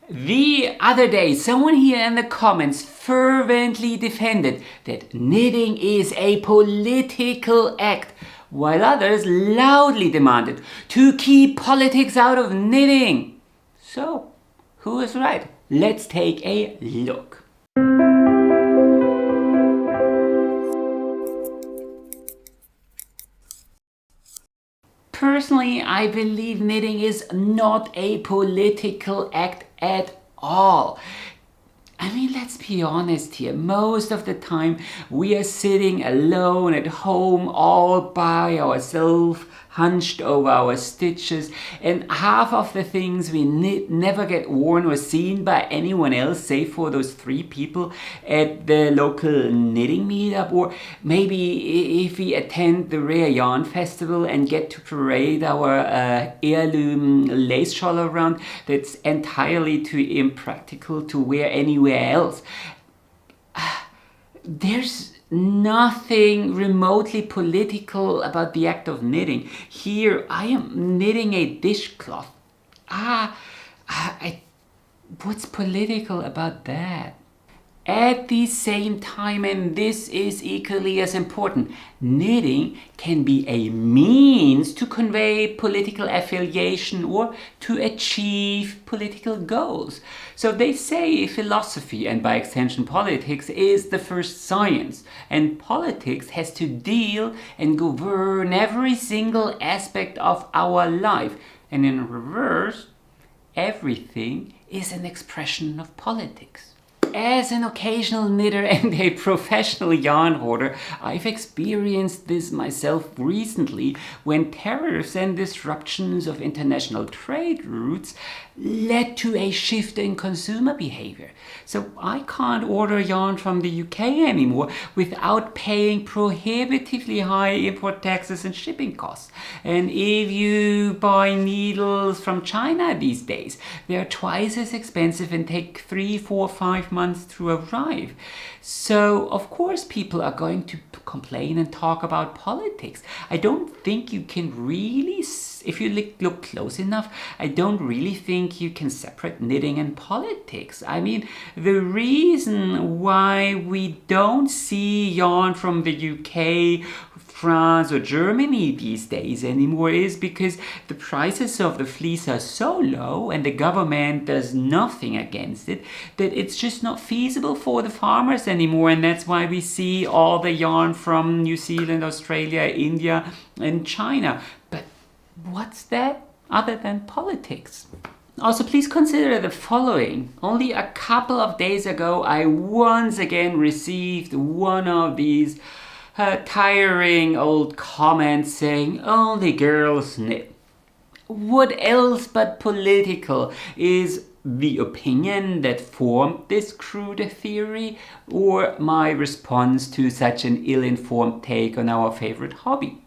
The other day, someone here in the comments fervently defended that knitting is a political act, while others loudly demanded to keep politics out of knitting. So, who is right? Let's take a look. Personally, I believe knitting is not a political act at all. I mean, let's be honest here. Most of the time, we are sitting alone at home all by ourselves, hunched over our stitches, and half of the things we knit never get worn or seen by anyone else, save for those 3 people at the local knitting meetup, or maybe if we attend the Rare Yarn Festival and get to parade our heirloom lace shawl around that's entirely too impractical to wear anywhere else. There's nothing remotely political about the act of knitting. Here, I am knitting a dishcloth. What's political about that? At the same time, and this is equally as important, knitting can be a means to convey political affiliation or to achieve political goals. So they say philosophy, and by extension politics, is the first science, and politics has to deal and govern every single aspect of our life. And in reverse, everything is an expression of politics. As an occasional knitter and a professional yarn hoarder, I've experienced this myself recently when tariffs and disruptions of international trade routes led to a shift in consumer behavior. So I can't order yarn from the UK anymore without paying prohibitively high import taxes and shipping costs. And if you buy needles from China these days, they're twice as expensive and take 3, 4, 5 months to arrive. So of course people are going to complain and talk about politics. I don't think you can really, if you look close enough, I don't really think you can separate knitting and politics. I mean, the reason why we don't see yarn from the UK, France or Germany these days anymore is because the prices of the fleece are so low and the government does nothing against it that it's just not feasible for the farmers anymore, and that's why we see all the yarn from New Zealand, Australia, India and China. But what's that other than politics? Also, please consider the following. Only a couple of days ago, I once again received one of these tiring old comments saying only girls knit. What else but political is the opinion that formed this crude theory, or my response to such an ill-informed take on our favorite hobby?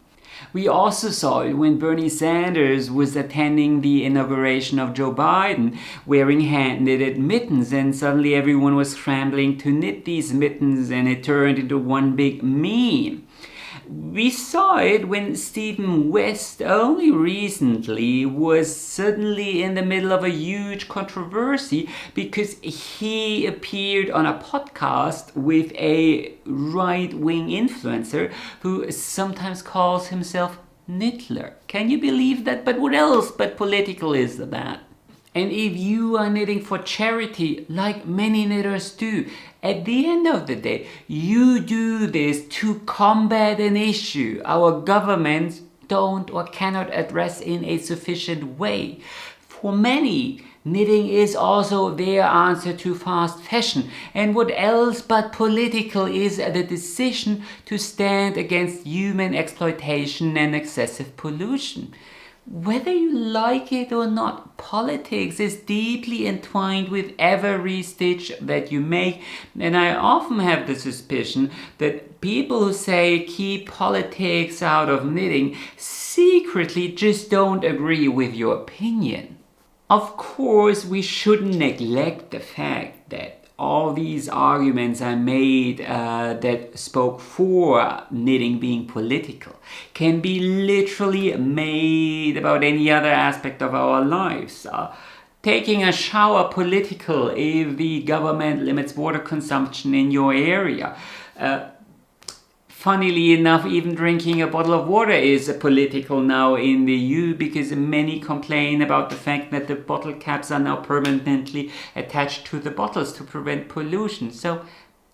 We also saw it when Bernie Sanders was attending the inauguration of Joe Biden, wearing hand-knitted mittens, and suddenly everyone was scrambling to knit these mittens and it turned into one big meme. We saw it when Stephen West only recently was suddenly in the middle of a huge controversy because he appeared on a podcast with a right-wing influencer who sometimes calls himself Knitler. Can you believe that? But what else but political is that? And if you are knitting for charity, like many knitters do, at the end of the day, you do this to combat an issue our governments don't or cannot address in a sufficient way. For many, knitting is also their answer to fast fashion. And what else but political is the decision to stand against human exploitation and excessive pollution? Whether you like it or not, politics is deeply entwined with every stitch that you make, and I often have the suspicion that people who say keep politics out of knitting secretly just don't agree with your opinion. Of course, we shouldn't neglect the fact that all these arguments I made that spoke for knitting being political can be literally made about any other aspect of our lives. taking a shower political if the government limits water consumption in your area? Funnily enough, even drinking a bottle of water is political now in the EU, because many complain about the fact that the bottle caps are now permanently attached to the bottles to prevent pollution. So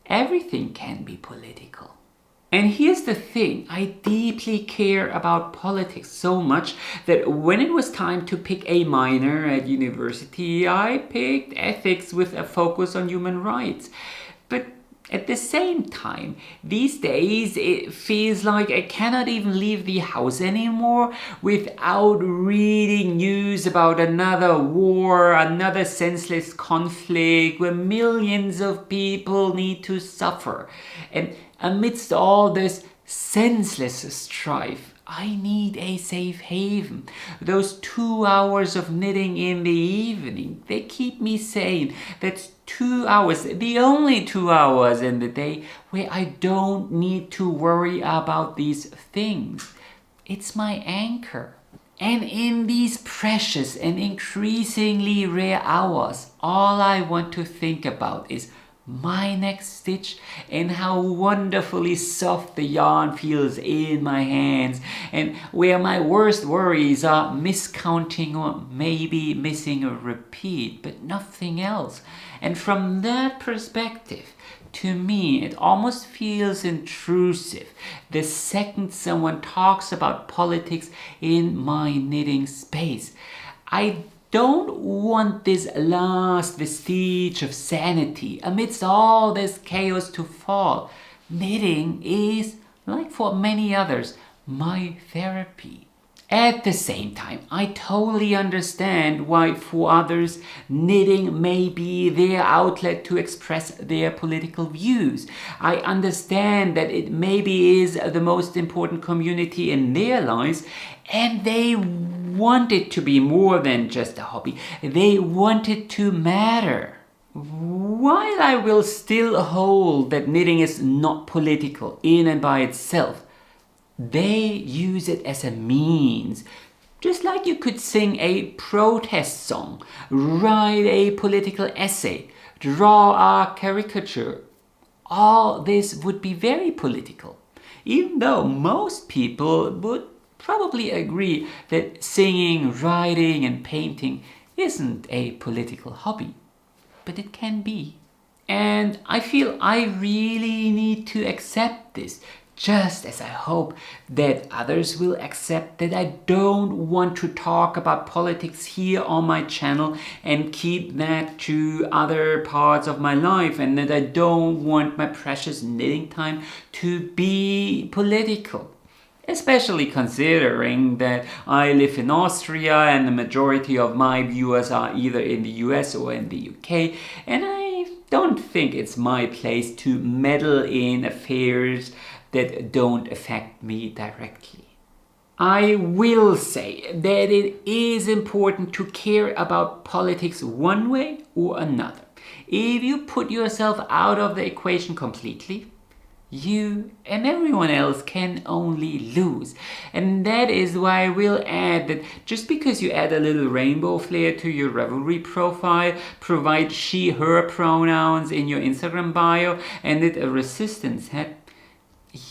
everything can be political. And here's the thing, I deeply care about politics so much that when it was time to pick a minor at university, I picked ethics with a focus on human rights. But at the same time, these days it feels like I cannot even leave the house anymore without reading news about another war, another senseless conflict where millions of people need to suffer. And amidst all this senseless strife, I need a safe haven. Those 2 hours of knitting in the evening, they keep me sane. That's 2 hours, the only 2 hours in the day where I don't need to worry about these things. It's my anchor. And in these precious and increasingly rare hours, all I want to think about is my next stitch and how wonderfully soft the yarn feels in my hands, and where my worst worries are miscounting or maybe missing a repeat, but nothing else. And from that perspective, to me, it almost feels intrusive the second someone talks about politics in my knitting space. I don't want this last vestige of sanity amidst all this chaos to fall. Knitting is, like for many others, my therapy. At the same time, I totally understand why for others knitting may be their outlet to express their political views. I understand that it maybe is the most important community in their lives, and they want it to be more than just a hobby. They want it to matter. While I will still hold that knitting is not political in and by itself, they use it as a means. Just like you could sing a protest song, write a political essay, draw a caricature. All this would be very political, even though most people would probably agree that singing, writing, and painting isn't a political hobby. But it can be. And I feel I really need to accept this, just as I hope that others will accept that I don't want to talk about politics here on my channel and keep that to other parts of my life, and that I don't want my precious knitting time to be political. Especially considering that I live in Austria and the majority of my viewers are either in the US or in the UK, and I don't think it's my place to meddle in affairs that don't affect me directly. I will say that it is important to care about politics one way or another. If you put yourself out of the equation completely, you and everyone else can only lose. And that is why I will add that just because you add a little rainbow flair to your Ravelry profile, provide she, her pronouns in your Instagram bio, and knit a resistance hat,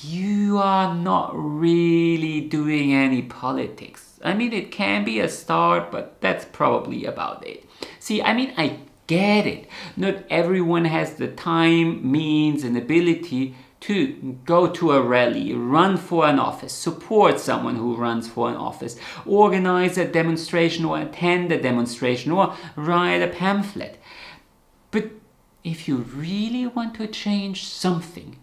you are not really doing any politics. I mean, it can be a start, but that's probably about it. See, I get it. Not everyone has the time, means, and ability to go to a rally, run for an office, support someone who runs for an office, organize a demonstration or attend a demonstration or write a pamphlet. But if you really want to change something,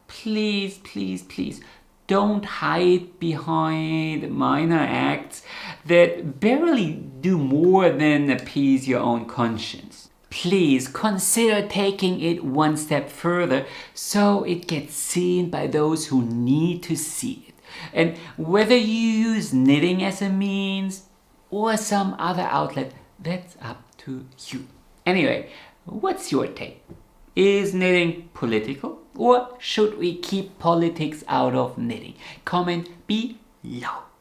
please, please, please don't hide behind minor acts that barely do more than appease your own conscience. Please consider taking it one step further so it gets seen by those who need to see it. And whether you use knitting as a means or some other outlet, that's up to you. Anyway, what's your take? Is knitting political, or should we keep politics out of knitting? Comment below.